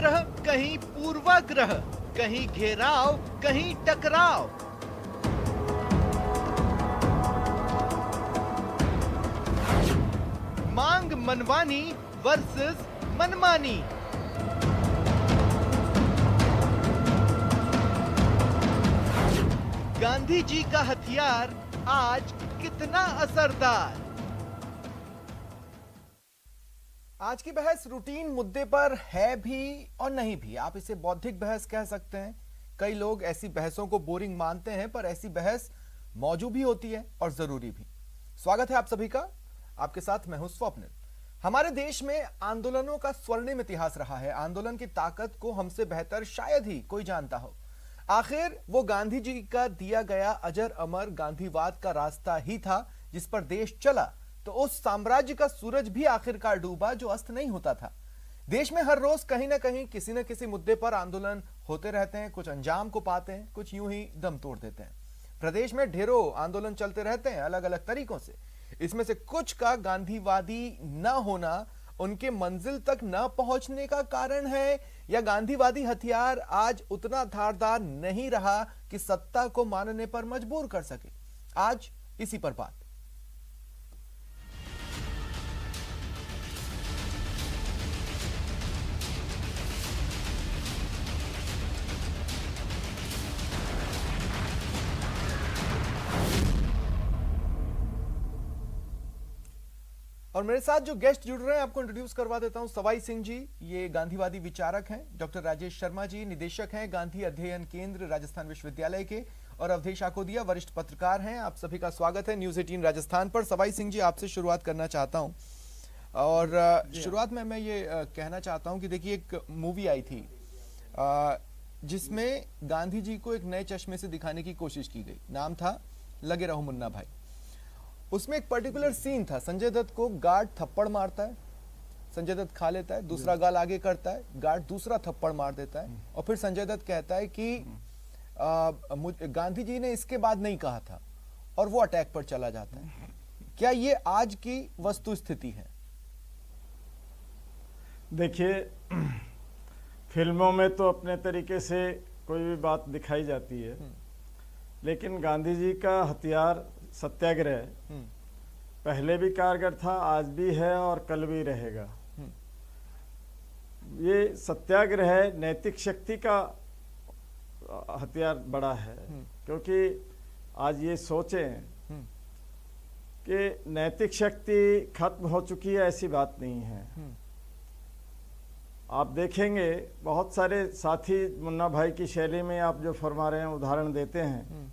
पूर्वाग्रह, कहीं पूर्वाग्रह, कहीं घेराव, कहीं टकराव। मांग मनमानी वर्सेस मनमानी। गांधी जी का हथियार आज कितना असरदार। आज की बहस रूटीन मुद्दे पर है भी और नहीं भी। आप इसे बौद्धिक बहस कह सकते हैं। कई लोग ऐसी बहसों को बोरिंग मानते हैं, पर ऐसी बहस मौजूद भी होती है और जरूरी भी। स्वागत है आप सभी का। आपके साथ मैं हूं स्वप्निल। हमारे देश में आंदोलनों का स्वर्णिम इतिहास रहा है। आंदोलन की ताकत को हमसे बेहतर शायद ही कोई जानता हो। आखिर वो गांधी जी का दिया गया अजर अमर गांधीवाद का रास्ता ही था जिस पर देश चला, तो उस साम्राज्य का सूरज भी आखिरकार डूबा जो अस्त नहीं होता था। देश में हर रोज कहीं ना कहीं किसी न किसी मुद्दे पर आंदोलन होते रहते हैं। कुछ अंजाम को पाते हैं, कुछ यूं ही दम तोड़ देते हैं। प्रदेश में ढेरों आंदोलन चलते रहते हैं अलग अलग तरीकों से। इसमें से कुछ का गांधीवादी न होना उनके मंजिल तक न पहुंचने का कारण है, या गांधीवादी हथियार आज उतना धारदार नहीं रहा कि सत्ता को मानने पर मजबूर कर सके। आज इसी पर बात। और मेरे साथ जो गेस्ट जुड़ रहे हैं आपको इंट्रोड्यूस करवा देता हूं। सवाई सिंह जी, ये गांधीवादी विचारक हैं। डॉक्टर राजेश शर्मा जी, निदेशक हैं गांधी अध्ययन केंद्र राजस्थान विश्वविद्यालय के। और अवधेश आकोदिया, वरिष्ठ पत्रकार हैं। आप सभी का स्वागत है न्यूज 18 राजस्थान पर। सवाई सिंह जी, आपसे शुरुआत करना चाहता हूं। और शुरुआत में मैं ये कहना चाहता हूं कि देखिए, एक मूवी आई थी जिसमें गांधी जी को एक नए चश्मे से दिखाने की कोशिश की गई। नाम था लगे रहो मुन्ना भाई। उसमें एक पर्टिकुलर सीन था, संजय दत्त को गार्ड थप्पड़ मारता है, संजय दत्त खा लेता है, दूसरा गाल आगे करता है, गार्ड दूसरा थप्पड़ मार देता है, और फिर संजय दत्त कहता है कि गांधी जी ने इसके बाद नहीं कहा था, और वो अटैक पर चला जाता है। क्या ये आज की वस्तु स्थिति है? देखिए, फिल्मों में तो अपने तरीके से कोई भी बात दिखाई जाती है, लेकिन गांधी जी का हथियार सत्याग्रह पहले भी कारगर था, आज भी है और कल भी रहेगा। ये सत्याग्रह नैतिक शक्ति का हथियार बड़ा है, क्योंकि आज ये सोचें कि नैतिक शक्ति खत्म हो चुकी है, ऐसी बात नहीं है। आप देखेंगे बहुत सारे साथी मुन्ना भाई की शैली में आप जो फरमा रहे हैं, उदाहरण देते हैं,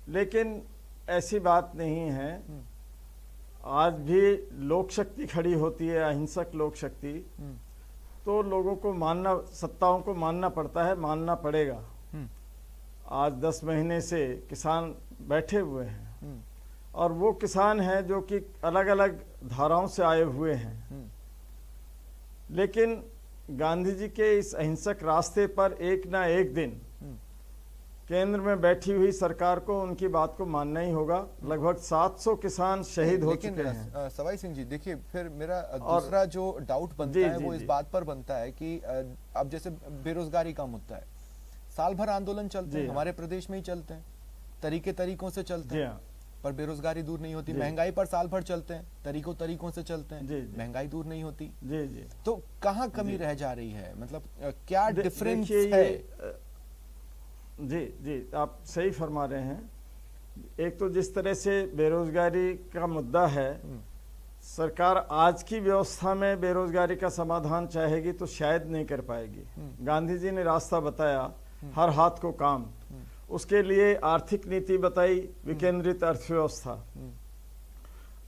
लेकिन ऐसी बात नहीं है। आज भी लोक शक्ति खड़ी होती है, अहिंसक लोक शक्ति, तो लोगों को मानना, सत्ताओं को मानना पड़ता है, मानना पड़ेगा। आज 10 महीने से किसान बैठे हुए हैं, और वो किसान हैं जो कि अलग अलग धाराओं से आए हुए हैं, लेकिन गांधी जी के इस अहिंसक रास्ते पर एक ना एक दिन केंद्र में बैठी हुई सरकार को उनकी बात को मानना ही होगा। लगभग 700 किसान शहीद हो चुके हैं। सवाई सिंह जी, देखिए, फिर मेरा दूसरा जो डाउट बनता है वो इस बात पर बनता है कि अब जैसे बेरोजगारी का मुद्दा है, साल भर आंदोलन चलते हैं, हमारे प्रदेश में ही चलते हैं, तरीकों से चलते हैं, पर बेरोजगारी दूर नहीं होती। महंगाई पर साल भर चलते हैं, तरीकों से चलते हैं, महंगाई दूर नहीं होती। तो कहाँ कमी रह जा रही है? मतलब क्या डिफरेंस है? जी, आप सही फरमा रहे हैं। एक तो जिस तरह से बेरोजगारी का मुद्दा है, सरकार आज की व्यवस्था में बेरोजगारी का समाधान चाहेगी तो शायद नहीं कर पाएगी। गांधी जी ने रास्ता बताया, हर हाथ को काम, उसके लिए आर्थिक नीति बताई, विकेंद्रित अर्थव्यवस्था।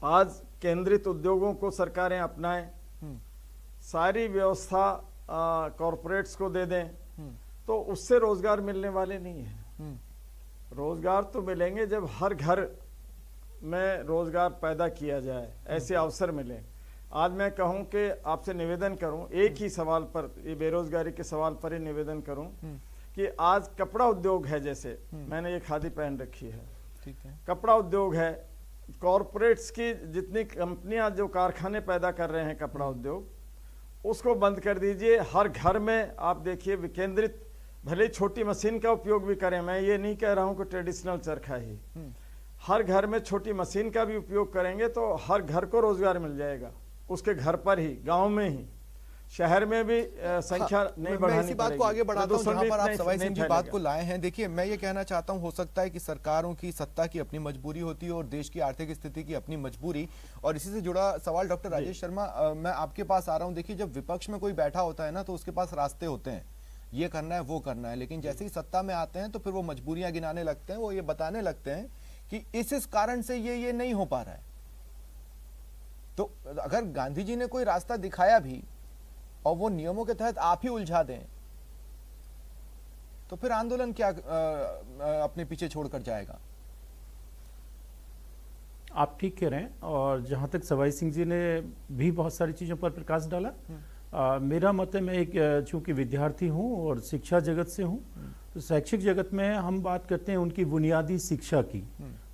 आज केंद्रित उद्योगों को सरकारें अपनाएं, सारी व्यवस्था कॉरपोरेट्स को दे दें, तो उससे रोजगार मिलने वाले नहीं है। रोजगार तो मिलेंगे जब हर घर में रोजगार पैदा किया जाए, ऐसे अवसर मिले। आज मैं कहूं कि आपसे निवेदन करूं, एक ही सवाल पर, ये बेरोजगारी के सवाल पर ही निवेदन करूं कि आज कपड़ा उद्योग है, जैसे मैंने ये खादी पहन रखी है, ठीक है, कपड़ा उद्योग है, कॉरपोरेट्स की जितनी कंपनियां जो कारखाने पैदा कर रहे हैं कपड़ा उद्योग, उसको बंद कर दीजिए। हर घर में आप देखिए विकेंद्रित, भले ही छोटी मशीन का उपयोग भी करें, मैं ये नहीं कह रहा हूं कि ट्रेडिशनल चरखा ही, हर घर में छोटी मशीन का भी उपयोग करेंगे तो हर घर को रोजगार मिल जाएगा, उसके घर पर ही, गांव में ही। शहर में भी संख्या नहीं बढ़ानी मैं इसी बात को आगे बढ़ाता हूं जहां पर आप सवाई सिंह जी बात फैलेगा। को लाए हैं। देखिए, मैं ये कहना चाहता हूं, हो सकता है कि सरकारों की सत्ता की अपनी मजबूरी होती है और देश की आर्थिक स्थिति की अपनी मजबूरी, और इसी से जुड़ा सवाल डॉक्टर राजेश शर्मा, मैं आपके पास आ रहा हूं। देखिए, जब विपक्ष में कोई बैठा होता है ना, तो उसके पास रास्ते होते हैं, ये करना है वो करना है, लेकिन जैसे ही सत्ता में आते हैं तो फिर वो मजबूरियां गिनाने लगते हैं, वो ये बताने लगते हैं कि इस कारण से ये नहीं हो पा रहा है। तो अगर गांधी जी ने कोई रास्ता दिखाया भी और वो नियमों के तहत आप ही उलझा दें, तो फिर आंदोलन क्या अपने पीछे छोड़कर जाएगा? आप ठीक कह रहे हैं। और जहां तक सवाई सिंह जी ने भी बहुत सारी चीजों पर प्रकाश डाला, मेरा मत है, मैं एक चूंकि विद्यार्थी हूं और शिक्षा जगत से हूं, तो शैक्षिक जगत में हम बात करते हैं उनकी बुनियादी शिक्षा की,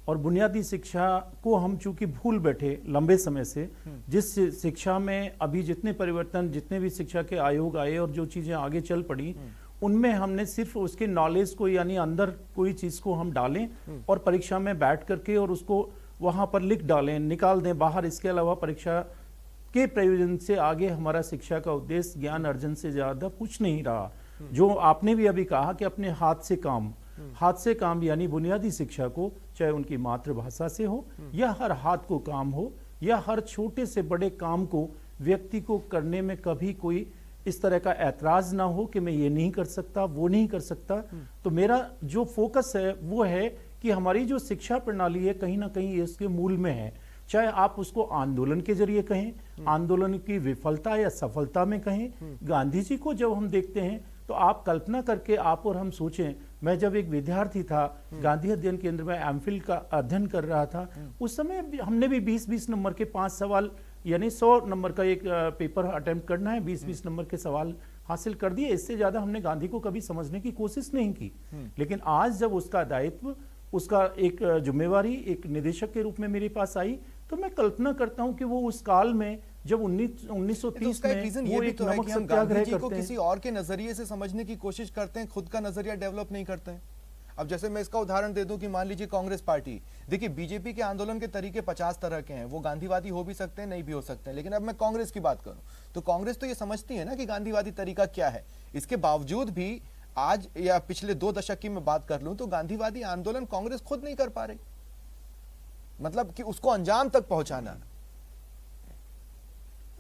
और बुनियादी शिक्षा को हम चूंकि भूल बैठे लंबे समय से, जिस शिक्षा में अभी जितने परिवर्तन, जितने भी शिक्षा के आयोग आए और जो चीजें आगे चल पड़ी, उनमें हमने सिर्फ उसके नॉलेज को, यानी अंदर कोई चीज को हम डालें और परीक्षा में बैठ करके और उसको वहां पर लिख डालें, निकाल दें बाहर। इसके अलावा परीक्षा के प्रयोजन से आगे हमारा शिक्षा का उद्देश्य ज्ञान अर्जन से ज्यादा कुछ नहीं रहा। जो आपने भी अभी कहा कि अपने हाथ से काम यानी बुनियादी शिक्षा को, चाहे उनकी मातृभाषा से हो या हर हाथ को काम हो या हर छोटे से बड़े काम को व्यक्ति को करने में कभी कोई इस तरह का ऐतराज ना हो कि मैं ये नहीं कर सकता, वो नहीं कर सकता। तो मेरा जो फोकस है वो है कि हमारी जो शिक्षा प्रणाली है कहीं ना कहीं इसके मूल में है, चाहे आप उसको आंदोलन के जरिए कहें, आंदोलन की विफलता या सफलता में कहें। गांधी जी को जब हम देखते हैं तो आप कल्पना करके आप और हम सोचें, मैं जब एक विद्यार्थी था, गांधी अध्ययन केंद्र में एमफिल का अध्ययन कर रहा था, उस समय हमने भी 20-20 नंबर के 5 सवाल, यानी 100 नंबर का एक पेपर अटेम्प्ट करना है, 20-20 नंबर के सवाल हासिल कर दिए। इससे ज्यादा हमने गांधी को कभी समझने की कोशिश नहीं की। लेकिन आज जब उसका दायित्व, उसका एक जिम्मेवारी एक निदेशक के रूप में मेरे पास आई, तो मैं कल्पना करता हूं कि वो उस काल में जब 1930 तो में वो एक नमक सत्याग्रह करते हैं, किसी और के नजरिए से समझने की कोशिश करते हैं, खुद का नजरिया डेवलप नहीं करते हैं। अब जैसे मैं इसका उदाहरण दे दूं कि मान लीजिए कांग्रेस पार्टी, देखिए बीजेपी के आंदोलन के तरीके 50 तरह के हैं, वो गांधीवादी हो भी सकते हैं, नहीं भी हो सकते हैं। लेकिन अब मैं कांग्रेस की बात करूं तो कांग्रेस तो ये समझती है ना कि गांधीवादी तरीका क्या है। इसके बावजूद भी आज या पिछले 2 दशक की मैं बात कर लूं तो गांधीवादी आंदोलन कांग्रेस खुद नहीं कर पा रही, मतलब कि उसको अंजाम तक पहुंचाना।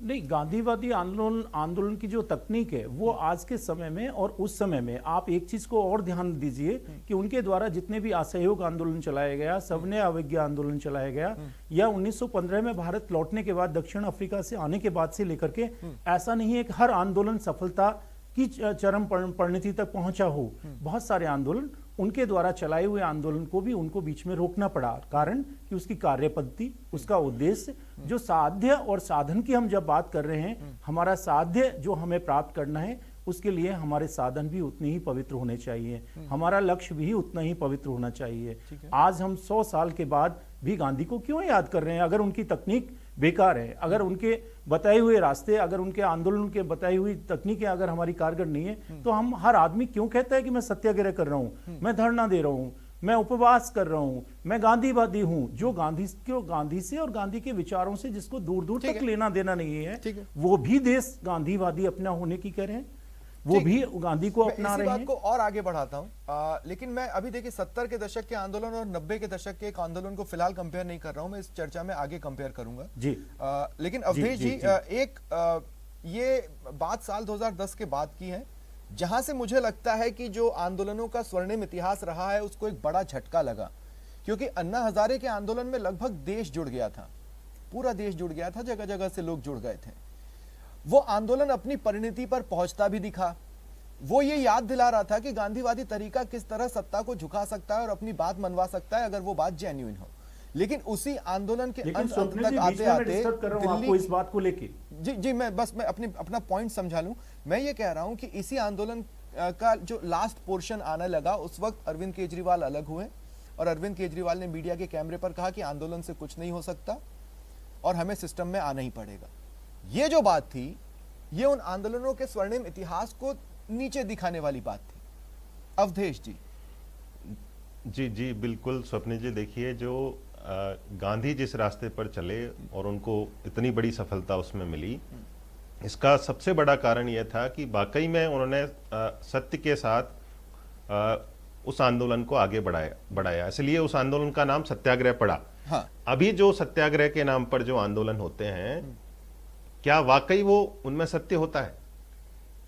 नहीं, गांधीवादी आंदोलन की जो तकनीक है वो आज के समय में और उस समय में, आप एक चीज को और ध्यान दीजिए कि उनके द्वारा जितने भी असहयोग आंदोलन चलाया गया, सबने अवज्ञा आंदोलन चलाया गया, या 1915 में भारत लौटने के बाद, दक्षिण अफ्रीका से आने के बाद से लेकर के, ऐसा नहीं है कि हर आंदोलन सफलता की चरम परिणति तक पहुंचा हो। बहुत सारे आंदोलन, उनके द्वारा चलाए हुए आंदोलन को भी उनको बीच में रोकना पड़ा, कारण कि उसकी कार्य पद्धति, उसका उद्देश्य, जो साध्य और साधन की हम जब बात कर रहे हैं, हमारा साध्य जो हमें प्राप्त करना है, उसके लिए हमारे साधन भी उतने ही पवित्र होने चाहिए, हमारा लक्ष्य भी उतना ही पवित्र होना चाहिए। आज हम 100 साल के बाद भी गांधी को क्यों याद कर रहे हैं? अगर उनकी तकनीक बेकार है, अगर उनके बताए हुए रास्ते, अगर उनके आंदोलन के बताई हुई तकनीकें अगर हमारी कारगर नहीं है, तो हम, हर आदमी क्यों कहता है कि मैं सत्याग्रह कर रहा हूं, मैं धरना दे रहा हूं, मैं उपवास कर रहा हूं, मैं गांधीवादी हूं? जो गांधी से और गांधी के विचारों से जिसको दूर दूर तक लेना देना नहीं है, वो भी देश गांधीवादी अपना होने की कह रहे हैं, वो भी गांधी को अपना रहे हैं। बात को और आगे बढ़ाता हूं, लेकिन मैं अभी देखिए 70 के दशक के आंदोलन और 90 के दशक के एक आंदोलन को फिलहाल कंपेयर नहीं कर रहा हूं, मैं इस चर्चा में आगे कंपेयर करूंगा जी। लेकिन अवधेश जी, एक ये बात साल 2010 के बाद की है, जहां से मुझे लगता है कि जो आंदोलनों का स्वर्णिम इतिहास रहा है उसको एक बड़ा झटका लगा, क्योंकि अन्ना हजारे के आंदोलन में लगभग देश जुड़ गया था, पूरा देश जुड़ गया था, जगह जगह से लोग जुड़ गए थे। वो आंदोलन अपनी परिणति पर पहुंचता भी दिखा, वो ये याद दिला रहा था कि गांधीवादी तरीका किस तरह सत्ता को झुका सकता है और अपनी बात मनवा सकता है अगर वो बात जेन्युइन हो। लेकिन उसी आंदोलन के अंत तक आते आते दिल्ली इस बात को लेके, जी मैं अपना पॉइंट समझा लूं, मैं ये कह रहा हूं कि इसी आंदोलन का जो लास्ट पोर्शन आने लगा, उस वक्त अरविंद केजरीवाल अलग हुए और अरविंद केजरीवाल ने मीडिया के कैमरे पर कहा कि आंदोलन से कुछ नहीं हो सकता और हमें सिस्टम में आना ही पड़ेगा। ये जो बात थी, ये उन आंदोलनों के स्वर्णिम इतिहास को नीचे दिखाने वाली बात थी। अवधेश जी। जी बिल्कुल स्वप्निल जी, देखिए जो गांधी जिस रास्ते पर चले और उनको इतनी बड़ी सफलता उसमें मिली, इसका सबसे बड़ा कारण यह था कि वाकई में उन्होंने सत्य के साथ उस आंदोलन को आगे बढ़ाया। इसलिए उस आंदोलन का नाम सत्याग्रह पड़ा। हाँ। अभी जो सत्याग्रह के नाम पर जो आंदोलन होते हैं, क्या वाकई वो उनमें सत्य होता है,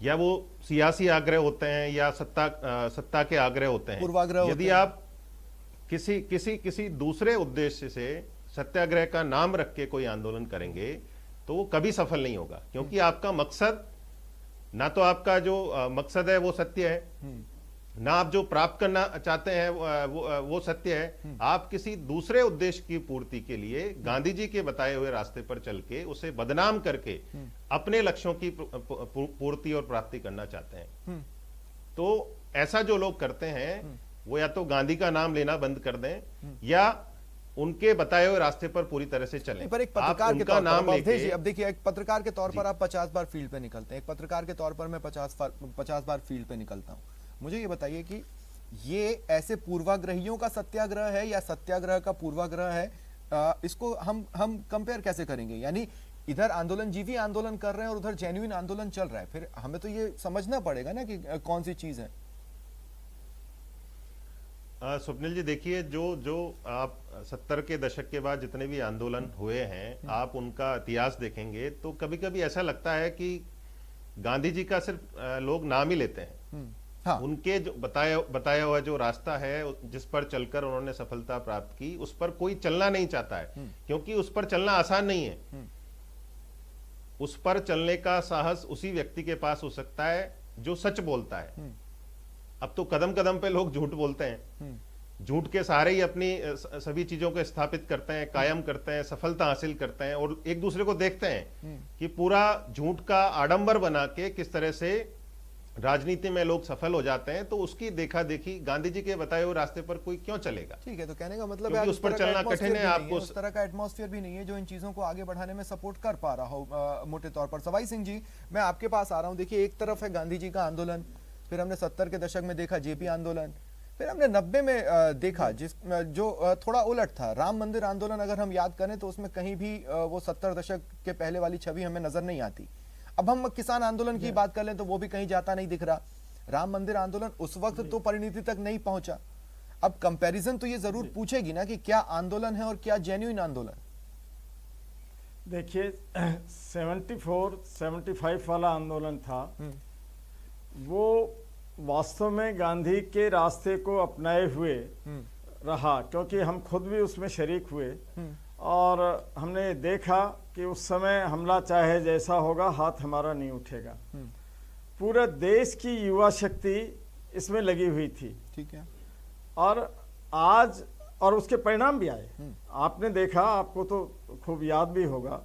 या वो सियासी आग्रह होते हैं, या सत्ता के आग्रह होते हैं? पूर्वाग्रह यदि आप किसी दूसरे उद्देश्य से सत्याग्रह का नाम रख के कोई आंदोलन करेंगे तो वो कभी सफल नहीं होगा, क्योंकि आपका मकसद, ना तो आपका जो मकसद है वो सत्य है, ना आप जो प्राप्त करना चाहते हैं वो सत्य है। आप किसी दूसरे उद्देश्य की पूर्ति के लिए गांधी जी के बताए हुए रास्ते पर चल के उसे बदनाम करके अपने लक्ष्यों की पूर्ति और प्राप्ति करना चाहते हैं। तो ऐसा जो लोग करते हैं वो या तो गांधी का नाम लेना बंद कर दें, या उनके बताए हुए रास्ते पर पूरी तरह से चलें। पर एक पत्रकार के तौर नाम पर, अब देखिए, एक पत्रकार के तौर पर आप 50 बार फील्ड पे निकलते हैं, एक पत्रकार के तौर पर मैं 50 बार फील्ड पे निकलता हूं। मुझे ये बताइए कि ये ऐसे पूर्वाग्रहियों का सत्याग्रह है या सत्याग्रह का पूर्वाग्रह है? इसको हम कंपेयर कैसे करेंगे? यानी इधर आंदोलनजीवी आंदोलन कर रहे हैं और उधर जेन्युइन आंदोलन चल रहा है, फिर हमें तो ये समझना पड़ेगा ना कि कौन सी चीज है। स्वप्निल जी, देखिए जो आप 70 के दशक के बाद जितने भी आंदोलन हुए हैं, आप उनका इतिहास देखेंगे तो कभी कभी ऐसा लगता है कि गांधी जी का सिर्फ लोग नाम ही लेते हैं। हाँ। उनके जो बताया हुआ जो रास्ता है जिस पर चलकर उन्होंने सफलता प्राप्त की, उस पर कोई चलना नहीं चाहता है, क्योंकि उस पर चलना आसान नहीं है। उस पर चलने का साहस उसी व्यक्ति के पास हो सकता है जो सच बोलता है। अब तो कदम कदम पे लोग झूठ बोलते हैं, झूठ के सहारे ही अपनी सभी चीजों को स्थापित करते हैं, कायम करते हैं, सफलता हासिल करते हैं, और एक दूसरे को देखते हैं कि पूरा झूठ का आडंबर बना के किस तरह से राजनीति में लोग सफल हो जाते हैं। तो उसकी देखा देखी गांधी जी के बताए हुए रास्ते पर कोई क्यों चलेगा? ठीक है, तो कहने का मतलब है उस पर चलना कठिन है। आपको उस तरह का एटमॉस्फेयर भी नहीं है जो इन चीजों को आगे बढ़ाने में सपोर्ट कर पा रहा हो मोटे तौर पर। सवाई सिंह जी, मैं आपके पास आ रहा हूं। देखिए, एक तरफ है गांधी जी का आंदोलन, फिर हमने 70 के दशक में देखा जेपी आंदोलन, फिर हमने 90 में देखा जो थोड़ा उलट था, राम मंदिर आंदोलन। अगर हम याद करें तो उसमें कहीं भी वो 70 दशक के पहले वाली छवि हमें नजर नहीं आती। अब हम किसान आंदोलन की बात कर लें तो वो भी कहीं जाता नहीं दिख रहा। राम मंदिर आंदोलन उस वक्त तो परिणति तक नहीं पहुंचा। अब कंपैरिजन तो ये जरूर पूछेगी ना कि क्या आंदोलन है और क्या जेन्युइन आंदोलन। देखिए, 74-75 वाला आंदोलन था, वो वास्तव में गांधी के रास्ते को अपनाए हुए रहा, क्योंकि हम खुद भी उसमें शरीक हुए और हमने देखा कि उस समय हमला चाहे जैसा होगा, हाथ हमारा नहीं उठेगा। पूरे देश की युवा शक्ति इसमें लगी हुई थी। ठीक है। और आज और उसके परिणाम भी आए। आपने देखा, आपको तो खूब याद भी होगा,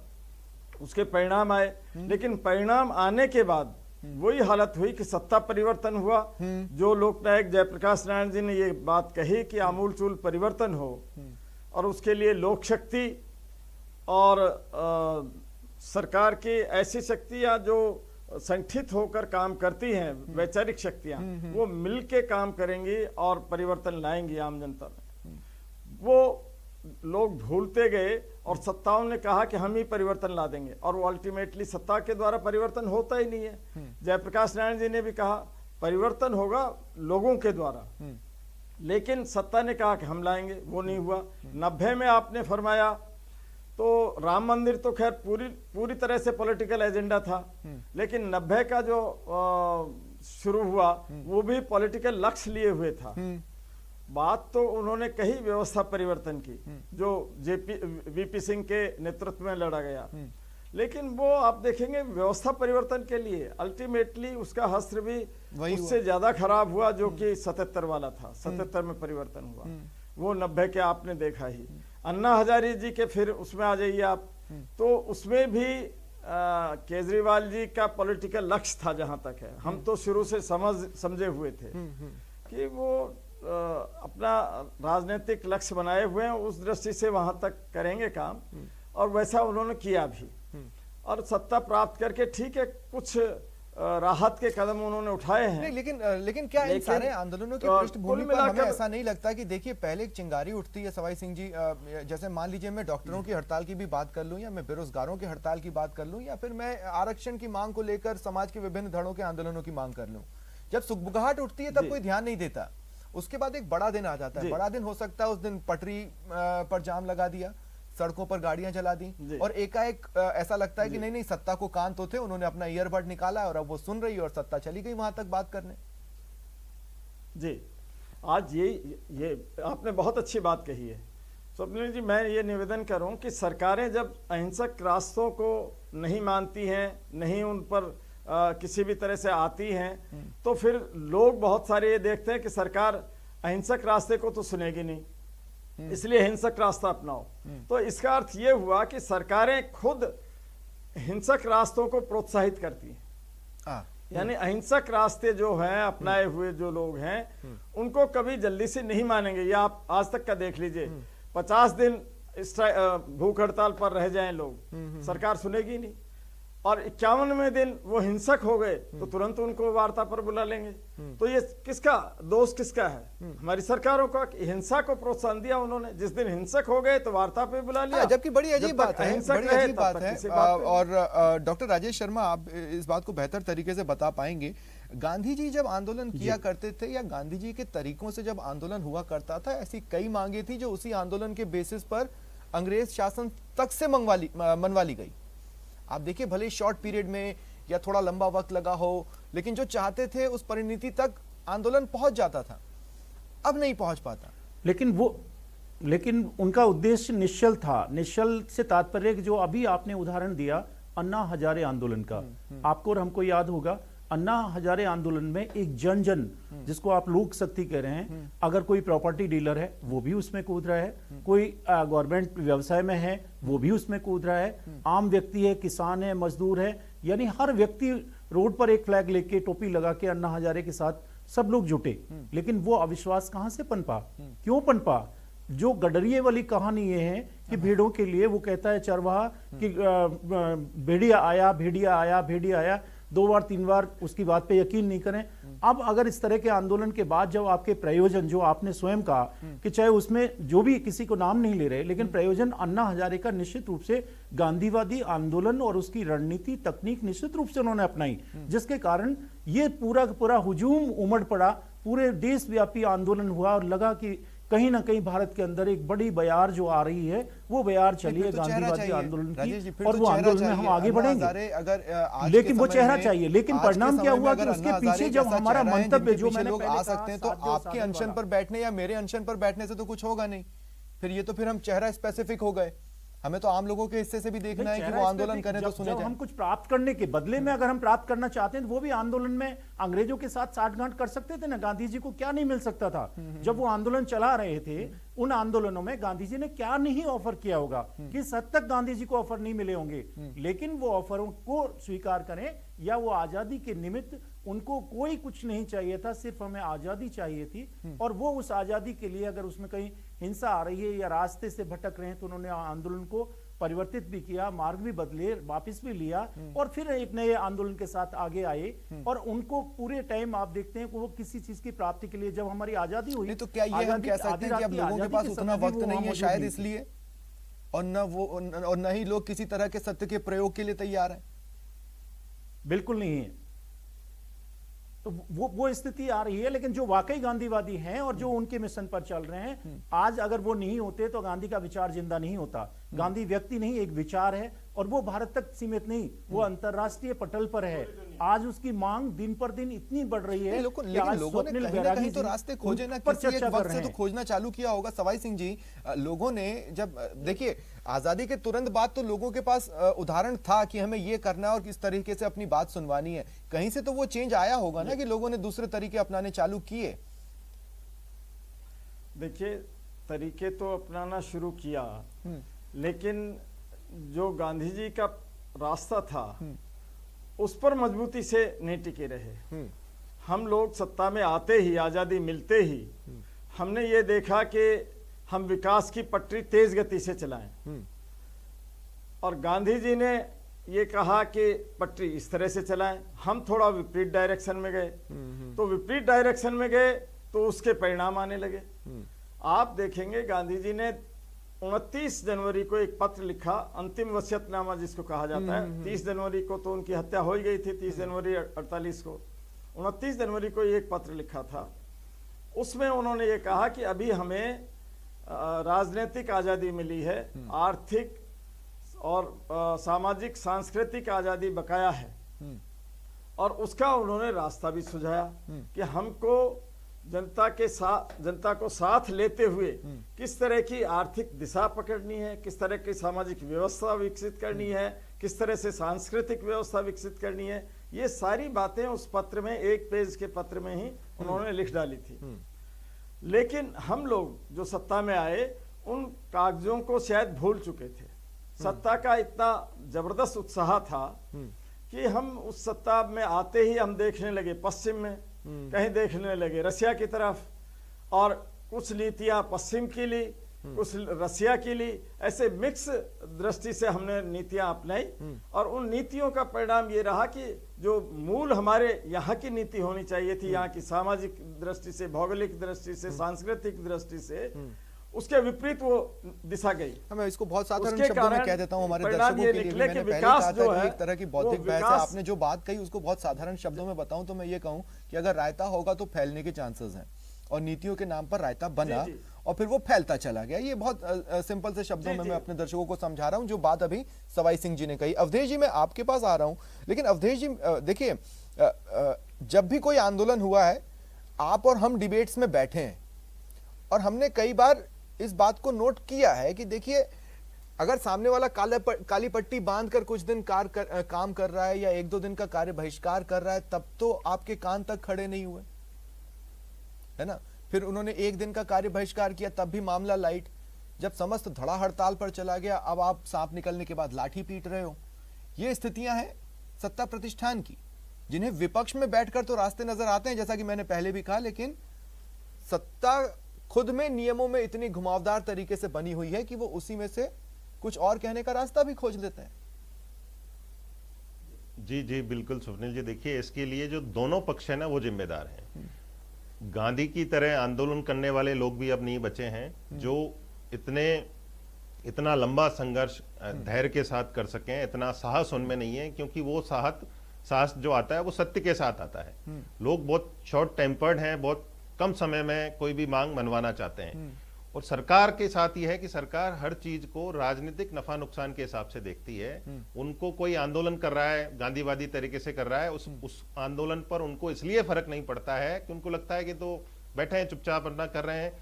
उसके परिणाम आए। लेकिन परिणाम आने के बाद वही हालत हुई कि सत्ता परिवर्तन हुआ। जो लोकनायक जयप्रकाश नारायण जी ने ये बात कही कि आमूलचूल परिवर्तन हो, और उसके लिए लोक शक्ति और सरकार की ऐसी शक्तियां जो संगठित होकर काम करती हैं, वैचारिक शक्तियां, वो मिलके काम करेंगी और परिवर्तन लाएंगी आम जनता में। वो लोग भूलते गए और सत्ताओं ने कहा कि हम ही परिवर्तन ला देंगे, और वो अल्टीमेटली सत्ता के द्वारा परिवर्तन होता ही नहीं है। जयप्रकाश नारायण जी ने भी कहा परिवर्तन होगा लोगों के द्वारा, लेकिन सत्ता ने कहा कि हम लाएंगे, वो नहीं हुआ। 90 में आपने फरमाया तो राम मंदिर तो खैर पूरी तरह से पॉलिटिकल एजेंडा था, लेकिन 90 का जो शुरू हुआ वो भी पॉलिटिकल लक्ष्य लिए हुए था। बात तो उन्होंने कही व्यवस्था परिवर्तन की, जो वीपी सिंह के नेतृत्व में लड़ा गया, लेकिन वो आप देखेंगे व्यवस्था परिवर्तन के लिए अल्टीमेटली उसका हस्त्र भी उससे ज्यादा खराब हुआ, जो कि 77 वाला था। 77 में परिवर्तन हुआ, वो 90 के आपने देखा ही। अन्ना हजारे जी के फिर उसमें आ जाइए आप, तो उसमें भी केजरीवाल जी का पॉलिटिकल लक्ष्य था। जहां तक है, हम तो शुरू से समझे हुए थे कि वो अपना राजनीतिक लक्ष्य बनाए हुए हैं, उस दृष्टि से वहां तक करेंगे काम, और वैसा उन्होंने किया भी। और सत्ता प्राप्त करके ठीक है कुछ राहत के कदम उन्होंने उठाए हैं। नहीं, लेकिन क्या इन लेकिन, सारे आंदोलनों की कुल पृष्ठभूमि पर मिलाकर- हमें ऐसा नहीं लगता कि देखिए पहले एक चिंगारी उठती है सवाई सिंह जी, जैसे मान लीजिए मैं डॉक्टरों की हड़ताल की भी बात कर लूं, या मैं बेरोजगारों की हड़ताल की बात कर लूं, या फिर मैं आरक्षण की मांग को लेकर समाज के विभिन्न धड़ों के आंदोलनों की मांग कर लूं, जब सुगबुगाहट उठती है तब जी। कोई ध्यान नहीं देता। उसके बाद एक बड़ा दिन आ जाता है, जी। बड़ा दिन हो सकता है उस दिन पटरी पर जाम लगा दिया, सड़कों पर गाड़ियां जला दी, जी। और एकाएक ऐसा लगता है कि नहीं सत्ता को कान तो थे, उन्होंने अपना ईयरबड निकाला और अब वो सुन रही है और सत्ता चली गई वहां तक बात करने। जी, आज ये आपने बहुत अच्छी बात कही है स्वप्निल जी। मैं ये निवेदन करूं कि सरकारें जब अहिंसक रास्तों को नहीं मानती हैं, नहीं उन पर किसी भी तरह से आती हैं, तो फिर लोग बहुत सारे ये देखते हैं कि सरकार अहिंसक रास्ते को तो सुनेगी नहीं, इसलिए हिंसक रास्ता अपनाओ। तो इसका अर्थ ये हुआ कि सरकारें खुद हिंसक रास्तों को प्रोत्साहित करती हैं। यानी अहिंसक रास्ते जो हैं अपनाए हुए जो लोग हैं उनको कभी जल्दी से नहीं मानेंगे। या आप आज तक का देख लीजिए, 50 दिन भूख हड़ताल पर रह जाएं लोग, सरकार सुनेगी नहीं, और 51वें दिन वो हिंसक हो गए तो तुरंत उनको वार्ता पर बुला लेंगे। तो ये किसका दोष किसका है? हमारी सरकारों का। हिंसा को प्रोत्साहन दिया उन्होंने, जिस दिन हिंसक हो गए तो वार्ता पे बुला लिया। जबकि बड़ी अजीब बात है, बड़ी अजीब बात है। और डॉक्टर राजेश शर्मा, आप इस बात को बेहतर तरीके से बता पाएंगे, गांधी जी जब आंदोलन किया करते थे या गांधी जी के तरीकों से जब आंदोलन हुआ करता था, ऐसी कई मांगे थी जो उसी आंदोलन के बेसिस पर अंग्रेज शासन तक से मनवा ली गई। आप देखिए भले शॉर्ट पीरियड में या थोड़ा लंबा वक्त लगा हो, लेकिन जो चाहते थे उस परिणति तक आंदोलन पहुंच जाता था, अब नहीं पहुंच पाता। लेकिन उनका उद्देश्य निश्चल था। निश्चल से तात्पर्य जो अभी आपने उदाहरण दिया अन्ना हजारे आंदोलन का, आपको और हमको याद होगा अन्ना हजारे आंदोलन में एक जन जिसको आप लोक शक्ति कह रहे हैं, अगर कोई प्रॉपर्टी डीलर है वो भी उसमें कूद रहा है, कोई गवर्नमेंट व्यवसाय में है वो भी उसमें कूद रहा है, आम व्यक्ति है, किसान है, मजदूर है, यानी हर व्यक्ति रोड पर एक फ्लैग लेके टोपी लगा के अन्ना हजारे के साथ सब लोग जुटे। लेकिन वो अविश्वास कहां से पनपा, क्यों पनपा? जो गडरिये वाली कहानी ये है कि भेड़ों के लिए वो कहता है चरवाहा कि भेड़िया आया, भेड़िया आया, 2 बार 3 बार उसकी बात पे यकीन नहीं करें। अब अगर इस तरह के आंदोलन के बाद जब आपके प्रयोजन, जो आपने स्वयं कहा कि चाहे उसमें जो भी किसी को नाम नहीं ले रहे, लेकिन प्रयोजन अन्ना हजारे का निश्चित रूप से गांधीवादी आंदोलन और उसकी रणनीति तकनीक निश्चित रूप से उन्होंने अपनाई, जिसके कारण ये पूरा हुजूम उमड़ पड़ा, पूरे देशव्यापी आंदोलन हुआ और लगा कि कहीं ना कहीं भारत के अंदर एक बड़ी बयार जो आ रही है वो बयार चली है गांधीवादी आंदोलन की, और वो आंदोलन में हम आगे बढ़ेंगे। लेकिन वो चेहरा चाहिए, लेकिन परिणाम क्या हुआ कि उसके पीछे जब हमारा मंतव्य जो मैंने लोग आ सकते हैं, तो आपके अनशन पर बैठने या मेरे अनशन पर बैठने से तो कुछ होगा नहीं। फिर हम चेहरा स्पेसिफिक हो गए। हमें तो आम लोगों के हिस्से से भी देखना है कि वो आंदोलन करें तो सुने जाएं। हम कुछ प्राप्त करने के बदले में अगर हम प्राप्त करना चाहते हैं तो वो भी आंदोलन में अंग्रेजों के साथ साठगांठ कर सकते थे ना। गांधी जी को क्या नहीं मिल सकता था जब वो आंदोलन चला रहे थे? उन आंदोलनों में गांधी जी ने क्या नहीं ऑफर किया होगा, किस हद तक गांधी जी को ऑफर नहीं मिले होंगे, लेकिन वो ऑफरों को स्वीकार करें या वो आजादी के निमित्त उनको कोई कुछ नहीं चाहिए था, सिर्फ हमें आजादी चाहिए थी। और वो उस आजादी के लिए अगर उसमें कहीं हिंसा आ रही है या रास्ते से भटक रहे हैं तो उन्होंने आंदोलन को परिवर्तित भी किया, मार्ग भी बदले, वापस भी लिया और फिर एक नए आंदोलन के साथ आगे आए। और उनको पूरे टाइम आप देखते हैं कि वो किसी चीज की प्राप्ति के लिए, जब हमारी आजादी हुई तो क्या ये हम कह सकते हैं कि अब लोगों के पास उतना वक्त नहीं है शायद इसलिए, और न ही लोग किसी तरह के सत्य के प्रयोग के लिए तैयार हैं? बिल्कुल नहीं है। तो वो स्थिति आ रही है। लेकिन जो वाकई गांधीवादी हैं और जो उनके मिशन पर चल रहे हैं, आज अगर वो नहीं होते तो गांधी का विचार जिंदा नहीं होता। गांधी व्यक्ति नहीं, एक विचार है, और वो भारत तक सीमित नहीं, वो अंतरराष्ट्रीय पटल पर है। आज उसकी मांग दिन पर दिन इतनी बढ़ रही है। लेकिन लोगों ने कहीं ना कहीं तो रास्ते खोजे ना, किसी एक वक्त से तो खोजना चालू किया होगा। सवाई सिंह जी, लोगों ने जब देखिए आजादी के तुरंत बाद तो लोगों के पास उदाहरण था कि हमें ये करना है और किस तरीके से अपनी बात सुनवानी है। कहीं से तो वो चेंज आया होगा ना कि लोगों ने दूसरे तरीके अपनाने चालू किए। देखिए, तरीके तो अपनाना शुरू किया, लेकिन जो गांधी जी का रास्ता था उस पर मजबूती से नहीं टिके रहे। हम लोग सत्ता में आते ही, आजादी मिलते ही हमने ये देखा कि हम विकास की पटरी तेज गति से चलाएं, और गांधी जी ने ये कहा कि पटरी इस तरह से चलाएं, हम थोड़ा विपरीत डायरेक्शन में गए। तो विपरीत डायरेक्शन में गए तो उसके परिणाम आने लगे। आप देखेंगे गांधी जी ने 29 जनवरी को एक पत्र लिखा, अंतिम वसीयतनामा जिसको कहा जाता है। 30 जनवरी को तो उनकी हत्या हो ही गई थी, 30 जनवरी 48 को। 29 जनवरी को एक पत्र लिखा था। उसमें उन्होंने ये कहा कि अभी हमें राजनीतिक आज़ादी मिली है, आर्थिक और सामाजिक सांस्कृतिक आज़ादी बकाया है, और उसका उन्होंने रास्ता भी सुझाया कि हमको जनता को साथ लेते हुए किस तरह की आर्थिक दिशा पकड़नी है, किस तरह की सामाजिक व्यवस्था विकसित करनी है, किस तरह से सांस्कृतिक व्यवस्था विकसित करनी है। ये सारी बातें उस पत्र में, एक पेज के पत्र में ही उन्होंने लिख डाली थी। लेकिन हम लोग जो सत्ता में आए उन कागजों को शायद भूल चुके थे। सत्ता का इतना जबरदस्त उत्साह था कि हम उस सत्ता में आते ही हम देखने लगे पश्चिम में, कहीं देखने लगे रसिया की तरफ, और कुछ नीतियां पश्चिम की ली, कुछ रसिया की ली। ऐसे मिक्स दृष्टि से हमने नीतियां अपनाई, और उन नीतियों का परिणाम ये रहा कि जो मूल हमारे यहाँ की नीति होनी चाहिए थी, यहाँ की सामाजिक दृष्टि से, भौगोलिक दृष्टि से, सांस्कृतिक दृष्टि से, उसके विपरीत वो दिशा गई। मैं इसको बहुत साधारण शब्दों में कह देता हूं हमारे दर्शकों के लिए। मैंने पहले कहा था कि एक तरह की बौद्धिक बहस है। आपने जो बात कही उसको बहुत साधारण शब्दों में बताऊं तो मैं ये कहूं कि अगर रायता होगा तो फैलने के चांसेस हैं, और नीतियों के नाम पर रायता बना और फिर वो फैलता चला गया। ये बहुत सिंपल से शब्दों में मैं अपने दर्शकों को समझा रहा हूं जो बात अभी सवाई सिंह जी ने कही। अवधेश जी, मैं आपके पास आ रहा हूं, लेकिन अवधेश जी देखिए, जब भी कोई आंदोलन हुआ है, आप और हम डिबेट्स में बैठे हैं, और हमने कई बार इस बात को नोट किया है कि देखिए, अगर सामने वाला काली पट्टी बांधकर कुछ दिन काम कर रहा है या 1-2 दिन का कार्य बहिष्कार कर रहा है, तब तो आपके कान तक खड़े नहीं हुए, है ना। फिर उन्होंने 1 दिन का कार्य बहिष्कार किया, तब भी मामला लाइट। जब समस्त धड़ा हड़ताल पर चला गया, अब आप सांप निकलने के बाद लाठी पीट रहे हो। ये स्थितियां हैं सत्ता प्रतिष्ठान की, जिन्हें विपक्ष में बैठकर तो रास्ते नजर आते हैं, जैसा कि मैंने पहले भी कहा, लेकिन सत्ता खुद में नियमों में इतनी घुमावदार तरीके से बनी हुई है कि वो उसी में से कुछ और कहने का रास्ता भी खोज लेते हैं। जी जी बिल्कुल स्वप्निल जी, देखिए इसके लिए जो दोनों पक्ष है ना वो जिम्मेदार हैं। गांधी की तरह आंदोलन करने वाले लोग भी अब नहीं बचे हैं जो इतना लंबा संघर्ष धैर्य के साथ कर सकें। इतना साहस उनमें नहीं है, क्योंकि वो साहस जो आता है वो सत्य के साथ आता है। लोग बहुत शॉर्ट टेम्पर्ड हैं, बहुत कम समय में कोई भी मांग मनवाना चाहते हैं। और सरकार के साथ यह है कि सरकार हर चीज को राजनीतिक नफा नुकसान के हिसाब से देखती है। उनको कोई आंदोलन कर रहा है, गांधीवादी तरीके से कर रहा है, उस आंदोलन पर उनको इसलिए फर्क नहीं पड़ता है कि उनको लगता है कि तो बैठे हैं चुपचाप अपना कर रहे हैं।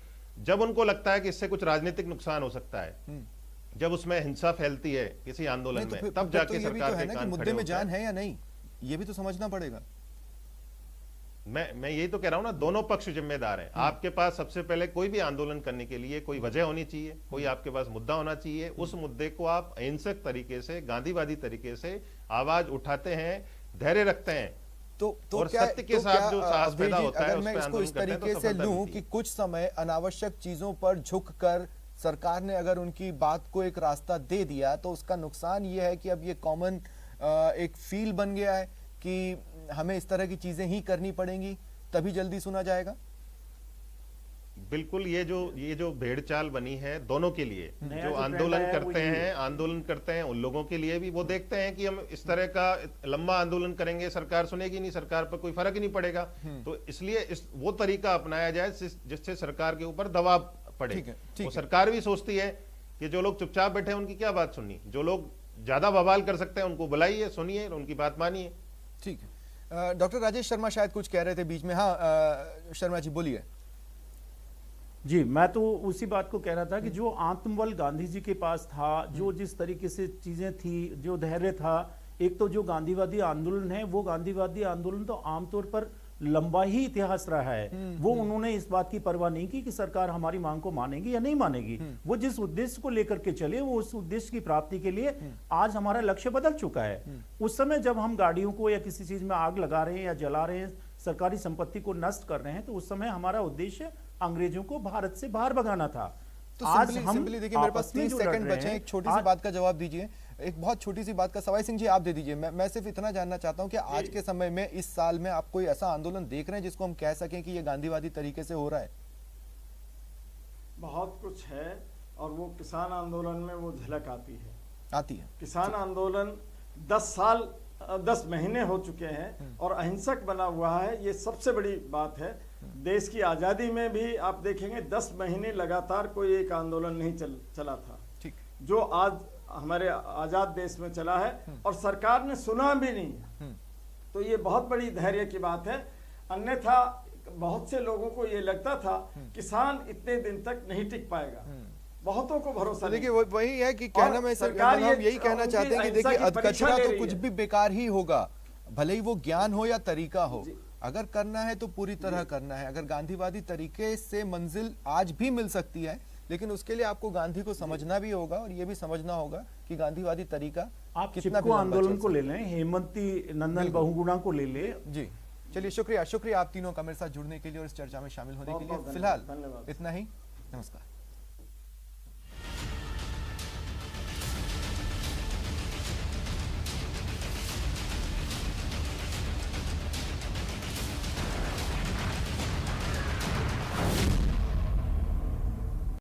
जब उनको लगता है कि इससे कुछ राजनीतिक नुकसान हो सकता है, जब उसमें हिंसा फैलती है किसी आंदोलन में, तब जाके सरकार के कान मुद्दे में जान है या नहीं, ये भी तो समझना पड़ेगा। मैं यही तो कह रहा हूं ना, दोनों पक्ष जिम्मेदार हैं। आपके पास सबसे पहले कोई भी आंदोलन करने के लिए कोई वजह होनी चाहिए, कोई आपके पास मुद्दा होना चाहिए। उस मुद्दे को आप अहिंसक तरीके से, गांधीवादी तरीके से आवाज उठाते हैं, धैर्य रखते हैं, तो और सत्य के साथ जो साहस पैदा होता है, अगर मैं इसको इस तरीके से लूं कि कुछ समय अनावश्यक चीजों पर झुककर सरकार ने अगर उनकी बात को एक रास्ता दे दिया, तो उसका नुकसान ये है कि अब ये कॉमन एक फील बन गया है कि हमें इस तरह की चीजें ही करनी पड़ेंगी, तभी जल्दी सुना जाएगा। बिल्कुल, ये जो भेड़चाल बनी है दोनों के लिए, जो आंदोलन करते हैं उन लोगों के लिए भी। वो देखते हैं कि हम इस तरह का लंबा आंदोलन करेंगे, सरकार सुनेगी नहीं, सरकार पर कोई फर्क ही नहीं पड़ेगा, तो इसलिए वो तरीका अपनाया जाए जिससे सरकार के ऊपर दबाव पड़े। वो सरकार भी सोचती है कि जो लोग चुपचाप बैठे हैं उनकी क्या बात सुननी, जो लोग ज्यादा बवाल कर सकते हैं उनको बुलाइए, सुनिए, उनकी बात मानिए। ठीक है। डॉक्टर राजेश शर्मा शायद कुछ कह रहे थे बीच में। हाँ शर्मा जी बोलिए। जी, मैं तो उसी बात को कह रहा था कि जो आत्मबल गांधी जी के पास था, जो जिस तरीके से चीजें थी, जो धैर्य था, एक तो जो गांधीवादी आंदोलन है, वो गांधीवादी आंदोलन तो आमतौर पर लंबा ही इतिहास रहा है। वो उन्होंने इस बात की परवाह नहीं की कि सरकार हमारी मांग को मानेगी या नहीं मानेगी। वो जिस उद्देश्य को लेकर के चले, वो उस उद्देश्य की प्राप्ति के लिए आज हमारा लक्ष्य बदल चुका है। उस समय जब हम गाड़ियों को या किसी चीज में आग लगा रहे हैं या जला रहे हैं, सरकारी संपत्ति को नष्ट कर रहे हैं, तो उस समय हमारा उद्देश्य अंग्रेजों को भारत से बाहर भगाना था। तो आज हम सिंपली देखिए, मेरे पास 30 सेकंड बचे हैं, एक छोटी सी बात का जवाब दीजिए। एक बहुत छोटी सी बात का सवाई सिंह जी आप दे दीजिए। मैं सिर्फ इतना जानना चाहता हूं कि आज के समय में इस साल में आप कोई ऐसा आंदोलन देख रहे हैं जिसको हम कह सकें कि ये गांधीवादी तरीके से हो रहा है? बहुत कुछ है और वो किसान आंदोलन में वो झलक आती है। किसान आंदोलन 10 महीने हो चुके हैं और अहिंसक बना हुआ है, ये सबसे बड़ी बात है। देश की आजादी में भी आप देखेंगे 10 महीने लगातार कोई एक आंदोलन नहीं चला था, ठीक, जो आज हमारे आजाद देश में चला है और सरकार ने सुना भी नहीं। तो ये बहुत बड़ी धैर्य की बात है। अन्यथा बहुत से लोगों को ये लगता था किसान इतने दिन तक नहीं टिक पाएगा, बहुतों को भरोसा। देखिए वही है कि कहना मैं सरकार हम यही कहना चाहते हैं कि देखिए कचरा तो कुछ भी बेकार ही होगा, भले ही वो ज्ञान हो या तरीका हो, अगर करना है तो पूरी तरह करना है। अगर गांधीवादी तरीके से मंजिल आज भी मिल सकती है, लेकिन उसके लिए आपको गांधी को समझना भी होगा और ये भी समझना होगा कि गांधीवादी तरीका आप कितना चिपको आंदोलन को ले लें, हेमंती नंदन बहुगुणा को ले ले। जी चलिए, शुक्रिया आप तीनों का मेरे साथ जुड़ने के लिए और इस चर्चा में शामिल होने के लिए। फिलहाल इतना ही, नमस्कार।